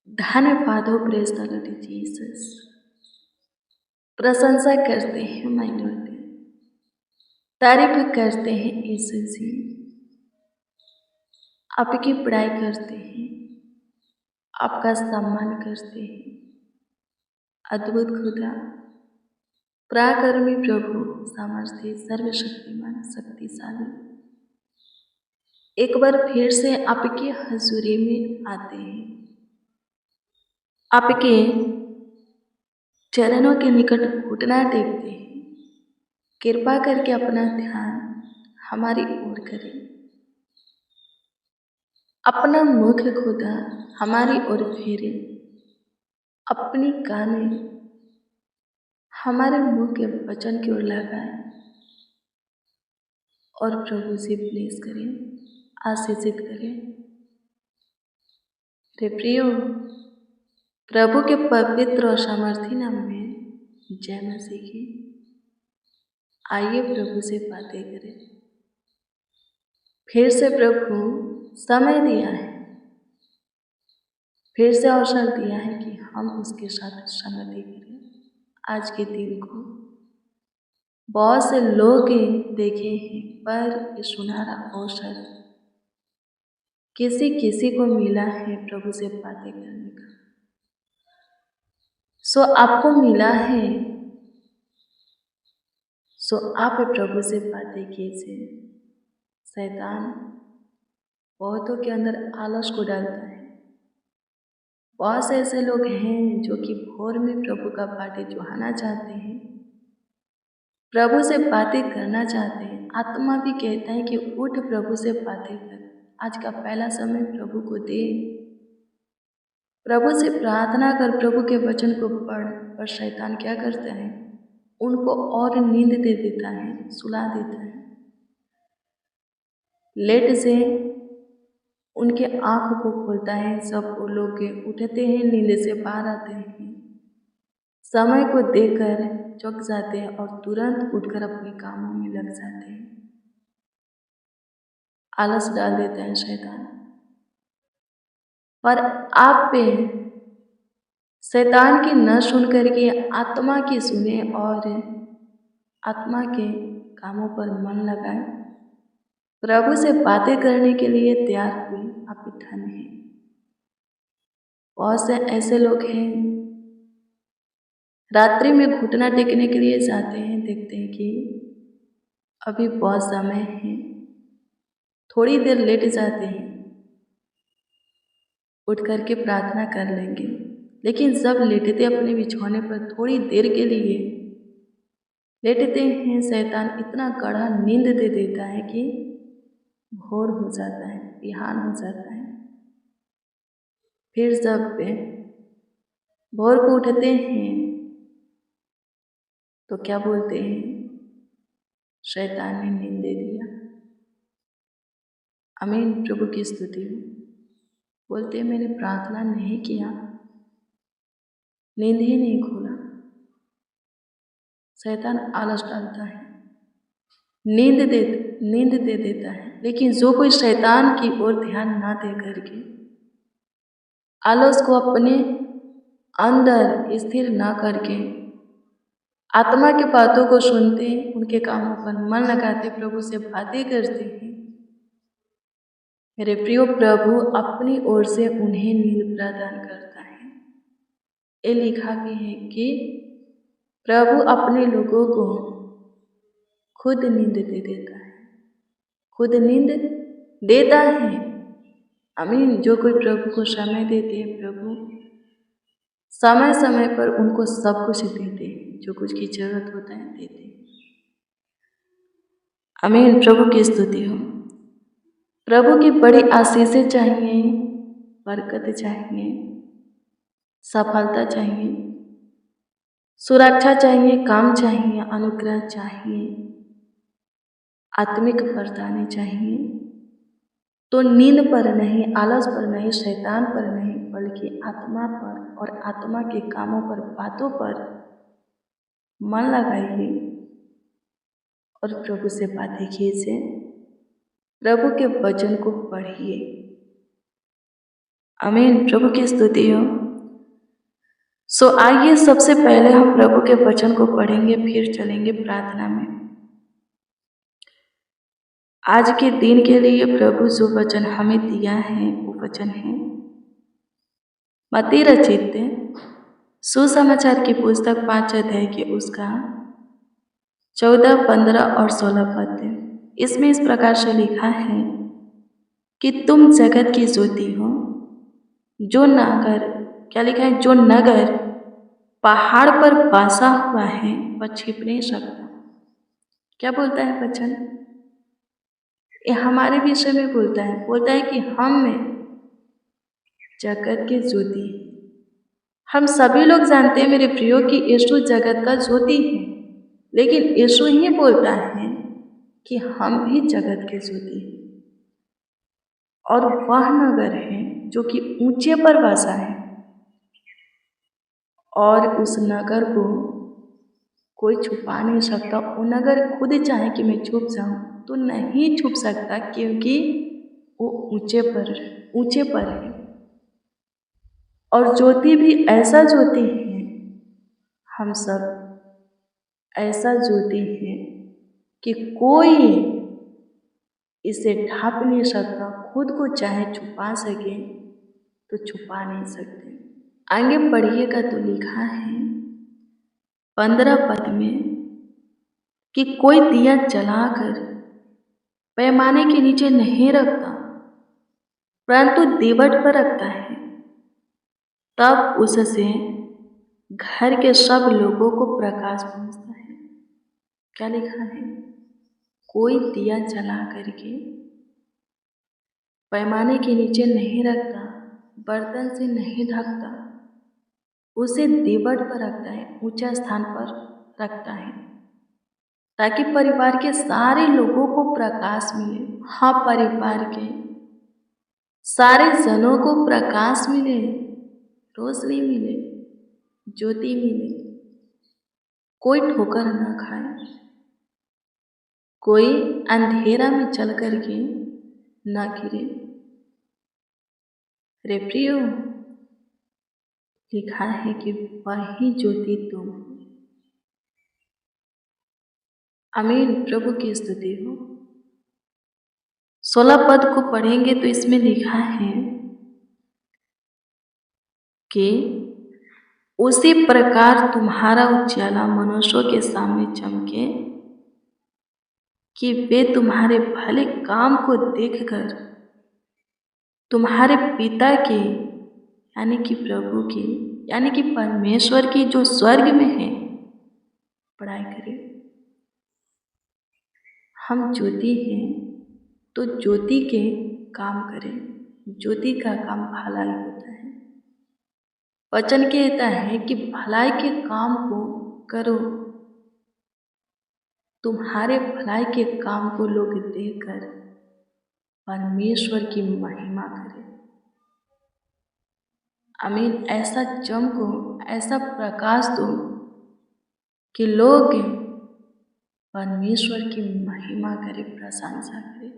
धन्यवाद हो praise the Lord Jesus. प्रशंसा करते हैं माय लॉर्ड, तारीफ करते हैं यीशु जी। आपकी बड़ाई करते हैं, आपका सम्मान करते हैं। अद्भुत खुदा, पराक्रमी प्रभु, सामर्थ्य, सर्वशक्तिमान, शक्तिशाली, एक बार फिर से आपकी हजूरी में आते हैं। आपके चरणों के निकट घुटना टेकते हैं। कृपा करके अपना ध्यान हमारी ओर करें। अपना मुख खुदा हमारी ओर फेरे, अपनी कानें हमारे मुंह के वचन की ओर लगाएं और प्रभु से ब्लेस करें, आशीषित करें। रे प्रियो, प्रभु के पवित्र और सामर्थी नाम में जय मसीह की। आइए प्रभु से बातें करें। फिर से प्रभु समय दिया है, फिर से अवसर दिया है कि हम उसके साथ संगति करें। आज के दिन को बहुत से लोग देखे हैं, पर ये सुनहरा अवसर किसी किसी को मिला है प्रभु से बातें करने का। सो आपको मिला है, सो आप प्रभु से बातें कीजिए। शैतान बहुतों के अंदर आलस को डालता है। बहुत से ऐसे लोग हैं जो कि भोर में प्रभु का बातें जोहाना चाहते हैं, प्रभु से बातें करना चाहते हैं। आत्मा भी कहता है कि उठ प्रभु से बातें कर, आज का पहला समय प्रभु को दे, प्रभु से प्रार्थना कर, प्रभु के वचन को पढ़। पर शैतान क्या करता है, उनको और नींद दे देता है, सुला देता है। लेट से उनके आँख को खोलता है। सब वो लोग उठते हैं, नींद से बाहर आते हैं, समय को देखकर चौंक जाते हैं और तुरंत उठकर अपने कामों में लग जाते हैं। आलस डाल देता है शैतान। पर आप पे शैतान की न सुन करके आत्मा की सुने और आत्मा के कामों पर मन लगाए, प्रभु से बातें करने के लिए तैयार हुए। आप धन हैं। बहुत से ऐसे लोग हैं, रात्रि में घुटना टेकने के लिए जाते हैं, देखते हैं कि अभी बहुत समय है, थोड़ी देर लेट जाते हैं, उठ करके प्रार्थना कर लेंगे। लेकिन जब लेटते अपने बिछौने पर थोड़ी देर के लिए लेटते हैं, शैतान इतना गड़ा नींद दे देता है कि भोर हो जाता है, बिहान हो जाता है। फिर जब भोर को उठते हैं तो क्या बोलते हैं, शैतान ने नींद दे दिया। आमीन, प्रभु की स्तुति हो। बोलते हैं मैंने प्रार्थना नहीं किया, नींद ही नहीं खोला। शैतान आलस डालता है, नींद दे देता है। लेकिन जो कोई शैतान की ओर ध्यान ना दे करके आलस को अपने अंदर स्थिर ना करके आत्मा की बातों को सुनते, उनके कामों पर मन लगाते, प्रभु से बातें करते हैं, मेरे प्रिय प्रभु अपनी ओर से उन्हें नींद प्रदान करता है। ये लिखा भी है कि प्रभु अपने लोगों को खुद नींद दे देता है, खुद नींद देता है। आमीन। जो कोई प्रभु को समय देते हैं, प्रभु समय समय पर उनको सब कुछ देते हैं, जो कुछ की जरूरत होता है देते हैं। आमीन, प्रभु की स्तुति हो। प्रभु की बड़ी आशीषें चाहिए, बरकत चाहिए, सफलता चाहिए, सुरक्षा चाहिए, काम चाहिए, अनुग्रह चाहिए, आत्मिक वरदानें चाहिए। तो नींद पर नहीं, आलस पर नहीं, शैतान पर नहीं, बल्कि आत्मा पर और आत्मा के कामों पर, बातों पर मन लगाइए और प्रभु से बातें कीजिए, प्रभु के वचन को पढ़िए। आमीन। प्रभु की स्तुति हो। आइए सबसे पहले हम प्रभु के वचन को पढ़ेंगे, फिर चलेंगे प्रार्थना में। आज के दिन के लिए प्रभु जो वचन हमें दिया है वो वचन है मत्ती रचित सुसमाचार की पुस्तक 5 अध्याय के उसका 14, 15 और 16 पद है। इसमें इस प्रकार से लिखा है कि तुम जगत की ज्योति हो। जो नगर, क्या लिखा है, जो नगर पहाड़ पर बसा हुआ है वह छिप नहीं सकता। क्या बोलता है वचन? ये हमारे विषय में बोलता है कि हम में जगत की ज्योति। हम सभी लोग जानते हैं मेरे प्रियो कि यीशु जगत का ज्योति है, लेकिन यीशु ही बोलता है कि हम भी जगत की ज्योति हैं। और वह नगर है जो कि ऊंचे पर बसा है, और उस नगर को कोई छुपा नहीं सकता। वो नगर खुद चाहे कि मैं छुप जाऊं तो नहीं छुप सकता, क्योंकि वो ऊंचे पर है। और ज्योति भी ऐसा ज्योति है, हम सब ऐसा ज्योति है कि कोई इसे ढांप नहीं सकता। खुद को चाहे छुपा सके तो छुपा नहीं सकते। आगे पढ़िएगा तो लिखा है 15 पद में कि कोई दिया जलाकर पैमाने के नीचे नहीं रखता, परंतु दीवट पर रखता है, तब उससे घर के सब लोगों को प्रकाश पहुंचता है। क्या लिखा है? कोई दिया जला करके पैमाने के नीचे नहीं रखता, बर्तन से नहीं ढकता, उसे दीवट पर रखता है, ऊंचा स्थान पर रखता है, ताकि परिवार के सारे लोगों को प्रकाश मिले। हाँ, परिवार के सारे जनों को प्रकाश मिले, रोशनी मिले, ज्योति मिले। कोई ठोकर न खाए, कोई अंधेरा में चल करके न गिरे। रे प्रियो, लिखा है कि वही ज्योति तुम हो। आमीन। प्रभु की स्तुति हो। 16 पद को पढ़ेंगे तो इसमें लिखा है कि उसी प्रकार तुम्हारा उजाला मनुष्यों के सामने चमके, कि वे तुम्हारे भले काम को देखकर तुम्हारे पिता के, यानी कि प्रभु की, यानी कि परमेश्वर की जो स्वर्ग में है, बड़ाई करें। हम ज्योति हैं तो ज्योति के काम करें। ज्योति का काम भलाई होता है। वचन कहता है कि भलाई के काम को करो, तुम्हारे भलाई के काम को लोग देखकर परमेश्वर की महिमा करें। आमीन। ऐसा चमको, ऐसा प्रकाश दो कि लोग परमेश्वर की महिमा करें, प्रशंसा करें।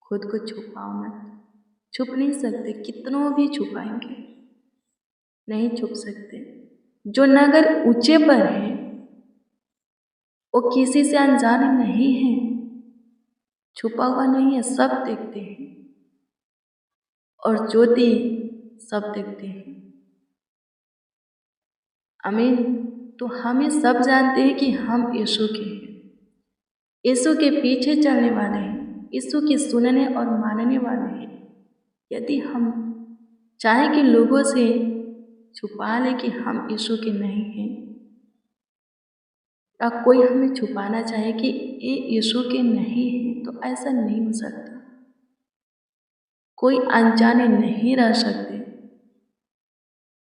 खुद को छुपाओ मत। छुप नहीं सकते, कितनों भी छुपाएंगे, नहीं छुप सकते। जो नगर ऊंचे पर है वो किसी से अनजान नहीं है, छुपा हुआ नहीं है, सब देखते हैं। और ज्योति सब देखते हैं। आमीन। तो हमें सब जानते हैं कि हम यीशु के हैं, यीशु के पीछे चलने वाले हैं, यीशु की सुनने और मानने वाले हैं। यदि हम चाहे कि लोगों से छुपा लें कि हम यीशु के नहीं हैं, या कोई हमें छुपाना चाहे कि ये यीशु के नहीं है, तो ऐसा नहीं हो सकता। कोई अनजाने नहीं रह सकते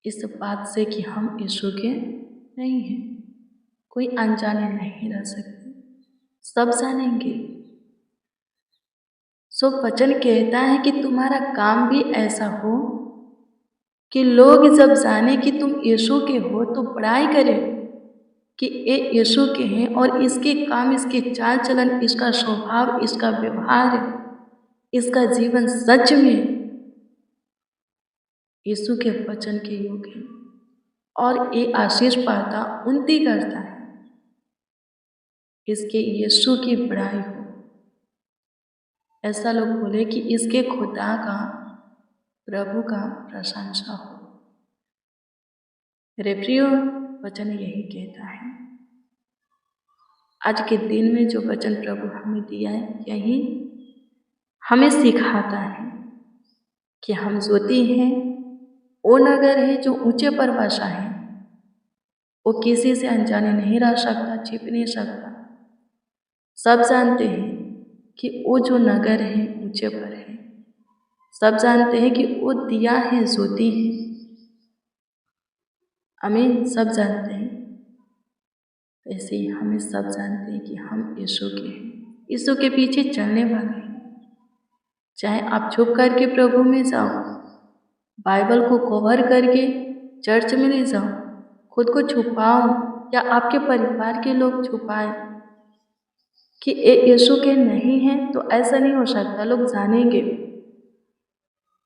इस बात से कि हम यीशु के नहीं हैं। कोई अनजाने नहीं रह सकते, सब जानेंगे। वचन कहता है कि तुम्हारा काम भी ऐसा हो कि लोग जब जाने कि तुम यीशु के हो तो बड़ाई करें कि ये यीशु के हैं, और इसके काम, इसके चाल चलन, इसका स्वभाव, इसका व्यवहार, इसका जीवन सच में यीशु के वचन के योग्य और ये आशीष पाता उन्नति करता है। इसके यीशु की बड़ाई हो। ऐसा लोग बोले कि इसके खुदा का, प्रभु का प्रशंसा हो। मेरे प्रियो, वचन यही कहता है। आज के दिन में जो वचन प्रभु हमें दिया है, यही हमें सिखाता है कि हम ज्योति हैं। वो नगर है जो ऊंचे पर बसा है, वो किसी से अनजाने नहीं रह सकता, छिप नहीं सकता। सब जानते हैं कि वो जो नगर है ऊंचे पर है। सब जानते हैं कि वो दिया है, ज्योति है। आमीन। सब जानते हैं। ऐसे ही हमें सब जानते हैं कि हम यीशु के हैं, यीशु के पीछे चलने वाले हैं। चाहे आप छुप करके प्रभु में जाओ, बाइबल को कवर करके चर्च में ले जाओ, खुद को छुपाओ, या आपके परिवार के लोग छुपाए कि यीशु के नहीं है, तो ऐसा नहीं हो सकता। लोग जानेंगे।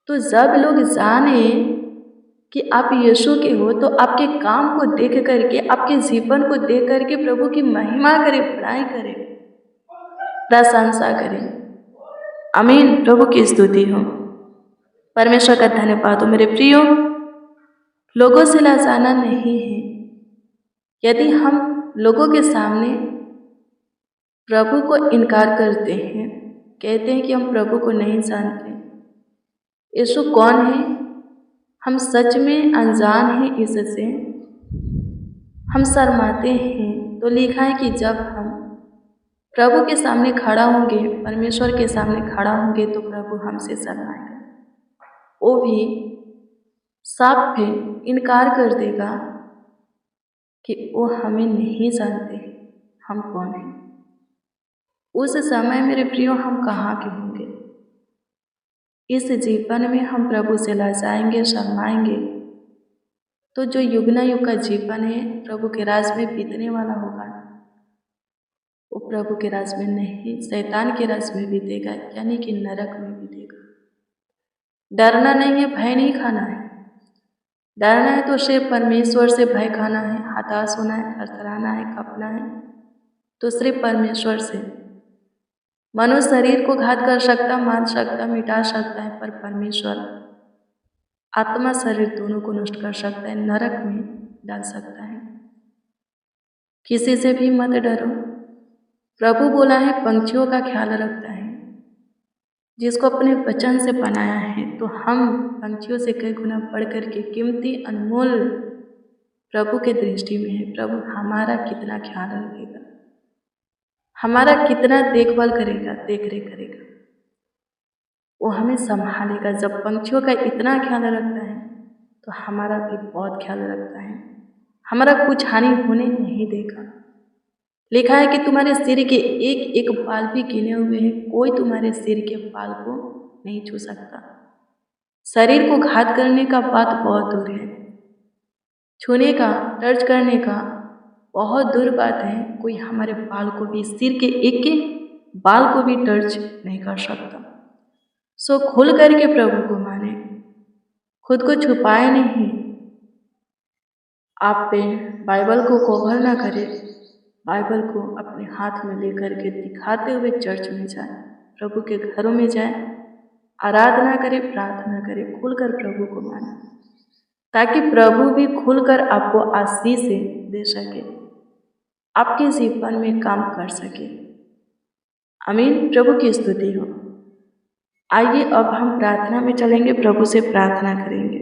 तो जब लोग जाने कि आप यीशु के हो, तो आपके काम को देख करके, आपके जीवन को देख करके प्रभु की महिमा करें, बड़ाई करें, प्रशंसा करें। आमीन। प्रभु की स्तुति हो। परमेश्वर का धन्यवाद हो। मेरे प्रियो, लोगों से लाजाना नहीं है। यदि हम लोगों के सामने प्रभु को इनकार करते हैं, कहते हैं कि हम प्रभु को नहीं जानते, यीशु कौन है, हम सच में अनजान हैं इससे, हम शर्माते हैं, तो लिखा है कि जब हम प्रभु के सामने खड़ा होंगे, परमेश्वर के सामने खड़ा होंगे, तो प्रभु हमसे शर्माएगा। वो भी साफ है, इनकार कर देगा कि वो हमें नहीं जानते, हम कौन हैं। उस समय मेरे प्रियो हम कहाँ के होंगे? इस जीवन में हम प्रभु से लजाएंगे, शर्माएंगे, तो जो युगना युग का जीवन है प्रभु के राज में बीतने वाला होगा, वो प्रभु के राज में नहीं, शैतान के राज में बीतेगा, यानी कि नरक में बीतेगा। डरना नहीं है, भय नहीं खाना है। डरना है तो सिर्फ परमेश्वर से भय खाना है, हताश होना है, थरथराना है, कपना है, तो सिर्फ परमेश्वर से। मनुष्य शरीर को घात कर सकता, मार सकता, मिटा सकता है, पर परमेश्वर आत्मा शरीर दोनों को नष्ट कर सकता है, नरक में डाल सकता है। किसी से भी मत डरो। प्रभु बोला है पंछियों का ख्याल रखता है, जिसको अपने वचन से बनाया है। तो हम पंछियों से कई गुना बढ़ करके कीमती, अनमोल प्रभु के दृष्टि में है। प्रभु हमारा कितना ख्याल रखेगा, हमारा कितना देखभाल करेगा, देख रेख करेगा, वो हमें संभालेगा। जब पंछियों का इतना ख्याल रखता है, तो हमारा भी बहुत ख्याल रखता है। हमारा कुछ हानि होने नहीं देगा। लिखा है कि तुम्हारे सिर के एक एक बाल भी गिने हुए हैं, कोई तुम्हारे सिर के बाल को नहीं छू सकता। शरीर को घात करने का बात बहुत दूर है, छूने का, टच करने का बहुत दूर बात है। कोई हमारे बाल को भी, सिर के एक के बाल को भी टच नहीं कर सकता। सो खुल करके प्रभु को माने, खुद को छुपाए नहीं। आप पे बाइबल को कवर ना करें, बाइबल को अपने हाथ में लेकर के दिखाते हुए चर्च में जाए, प्रभु के घरों में जाए, आराधना करें, प्रार्थना करें, खुलकर प्रभु को माने, ताकि प्रभु भी खुलकर आपको आशीष दे सके, आपके जीवन में काम कर सके। आमीन। प्रभु की स्तुति हो। आइए अब हम प्रार्थना में चलेंगे, प्रभु से प्रार्थना करेंगे।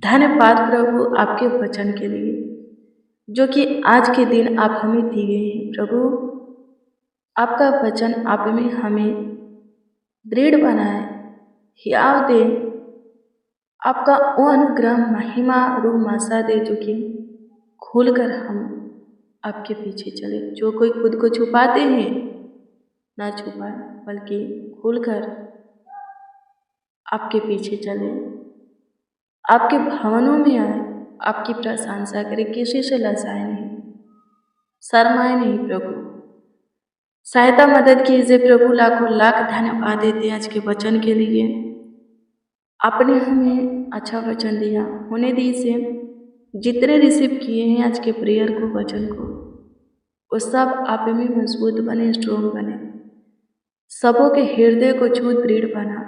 धन्यवाद प्रभु आपके वचन के लिए, जो कि आज के दिन आप हमें दिए हैं। प्रभु आपका वचन आप में हमें दृढ़ बनाए, हियाव दे, आपका वो अनुग्रह, महिमा, रूह आशा दे, जो कि खुलकर हम आपके पीछे चले। जो कोई खुद को छुपाते हैं, ना छुपाए, बल्कि खुलकर आपके पीछे चले, आपके भवनों में आए, आपकी प्रशंसा करें, किसी से लजाए नहीं, शर्माए नहीं। प्रभु सहायता, मदद कीजिए प्रभु। लाखों लाख धन्यवाद देते हैं आज के वचन के लिए। आपने हमें अच्छा वचन दिया, होने दीजिए जितने रिसीव किए हैं आज के प्रेयर को, वचन को, वो सब आप में मजबूत बने, स्ट्रोंग बने, सबों के हृदय को छू दृढ़ बना,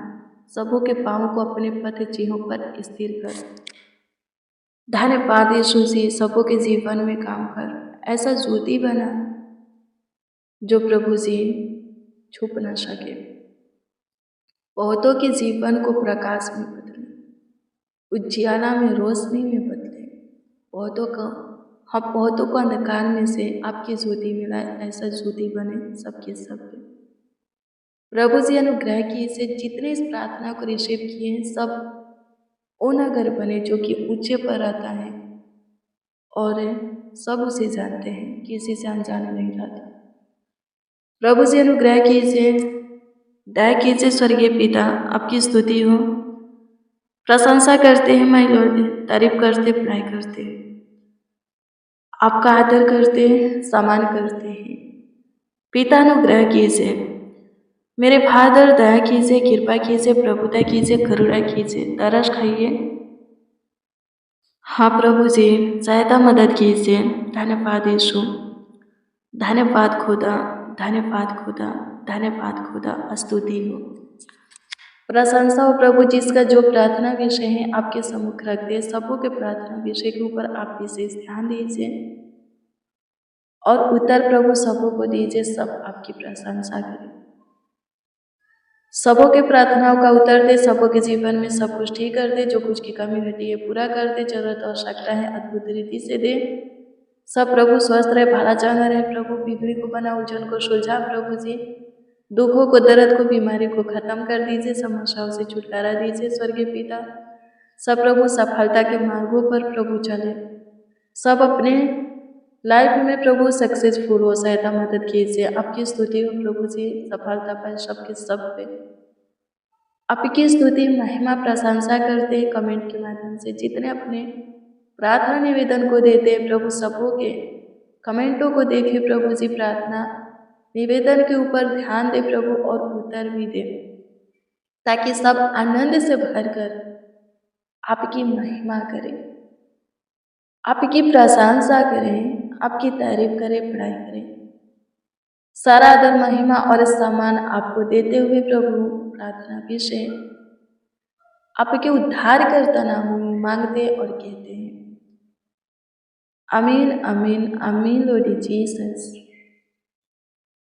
सबों के पाँव को अपने पथ चिन्हों पर स्थिर कर। धन्यवाद यीशु जी, सबों के जीवन में काम कर, ऐसा ज्योति बना जो प्रभु जी छुप ना सके, बहुतों के जीवन को प्रकाश में बदले, उज्जियाला में रोशनी में बदले, बहुतों को अंधकार में से आपकी ज्योति मिलाए, ऐसा ज्योति बने सबके सब पे। प्रभु जी अनुग्रह कीजिए, जितने इस प्रार्थना को रिसीव किए हैं सब वो नगर बने जो कि ऊंचे पर रहता है और सब उसे जानते हैं, किसी से अनजान नहीं रहता। प्रभु जी अनुग्रह कीजिए, दया कीजिए स्वर्गीय पिता, आपकी स्तुति हो, प्रशंसा करते हैं माय लॉर्ड, तारीफ करते, पढ़ाई करते हैं, आपका आदर करते हैं, सम्मान करते हैं। पिता अनुग्रह कीजिए, मेरे फादर दया कीजिए, कृपा कीजिए, प्रभुता कीजिए, करुणा कीजिए, तरस खाइए। हाँ प्रभु जी, सहायता मदद कीजिए। धन्यवाद यीशु, धन्यवाद खुदा, धन्यवाद खुदा, धन्यवाद खुदा, स्तुति हो, प्रशंसा हो प्रभु। जिसका जो प्रार्थना विषय है आपके सम्मुख रख दे, सबों के प्रार्थना विषय के ऊपर आप विशेष ध्यान दीजिए और उत्तर प्रभु सबों को दीजिए, सब आपकी प्रशंसा करें। सबों के प्रार्थनाओं का उत्तर दे, सबों के जीवन में सब कुछ ठीक कर दे, जो कुछ की कमी घटी है पूरा कर दे, जरूरत और आवश्यकता है अद्भुत रीति से दे। सब प्रभु स्वस्थ रहे, भला चंगा रहे प्रभु, बिगड़ी को बना, उलझन को सुलझा प्रभु जी, दुखों को, दर्द को, बीमारी को खत्म कर दीजिए, समस्याओं से छुटकारा दीजिए स्वर्गीय पिता। सब प्रभु सफलता के मार्गों पर प्रभु चले, सब अपने लाइफ में प्रभु सक्सेसफुल हो, सहायता मदद कीजिए। आपकी स्तुति हो प्रभु जी, सफलता पाए सबके सब पे, आपकी स्तुति महिमा प्रशंसा करते हैं कमेंट के माध्यम से। जितने अपने प्रार्थना निवेदन को देते हैं प्रभु, सबों के कमेंटों को देखे प्रभु जी, प्रार्थना निवेदन के ऊपर ध्यान दे प्रभु और उत्तर भी दे, ताकि सब आनंद से भरकर आपकी महिमा करें, आपकी प्रशंसा करें, आपकी तारीफ करें, पढ़ाई करें। सारा आदर, महिमा और सम्मान आपको देते हुए प्रभु प्रार्थना विषय आपके उद्धार करता नाम मांगते और कहते हैं आमीन, आमीन, आमीन लॉर्ड जीसस,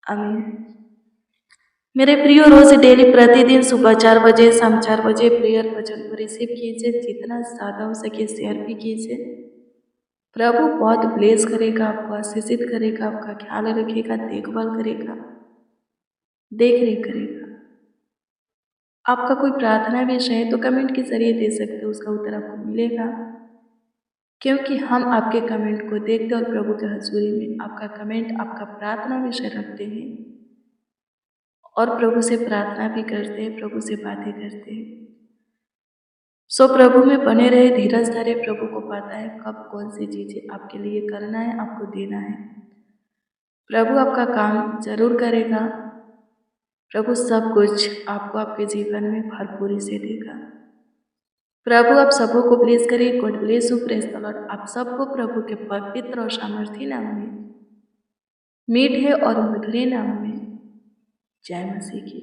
आमीन। मेरे प्रिय, रोज डेली प्रतिदिन सुबह 4 बजे, शाम 4 बजे प्रेयर वचन को रिसीव कीजिए, जितना ज़्यादा हो सके शेयर भी कीजिए। प्रभु बहुत ब्लेस करेगा, आपको आशीषित करेगा, आपका ख्याल रखेगा, देखभाल करेगा, देख रेख करेगा। आपका कोई प्रार्थना विषय है तो कमेंट के जरिए दे सकते हो, उसका उत्तर आपको मिलेगा, क्योंकि हम आपके कमेंट को देखते और प्रभु के हजूरी में आपका कमेंट, आपका प्रार्थना विषय रखते हैं और प्रभु से प्रार्थना भी करते हैं, प्रभु से बातें करते हैं। सो प्रभु में बने रहे, धीरज धरे, प्रभु को पता है कब कौन सी चीज़ें आपके लिए करना है, आपको देना है। प्रभु आपका काम जरूर करेगा, प्रभु सब कुछ आपको आपके जीवन में भरपूरी से देगा। प्रभु आप सबों को ब्लेस करिए। God bless you, praise the Lord. आप सबको प्रभु के पवित्र और सामर्थी नाम में, मीठे और मधुरे नाम में जय मसीह की।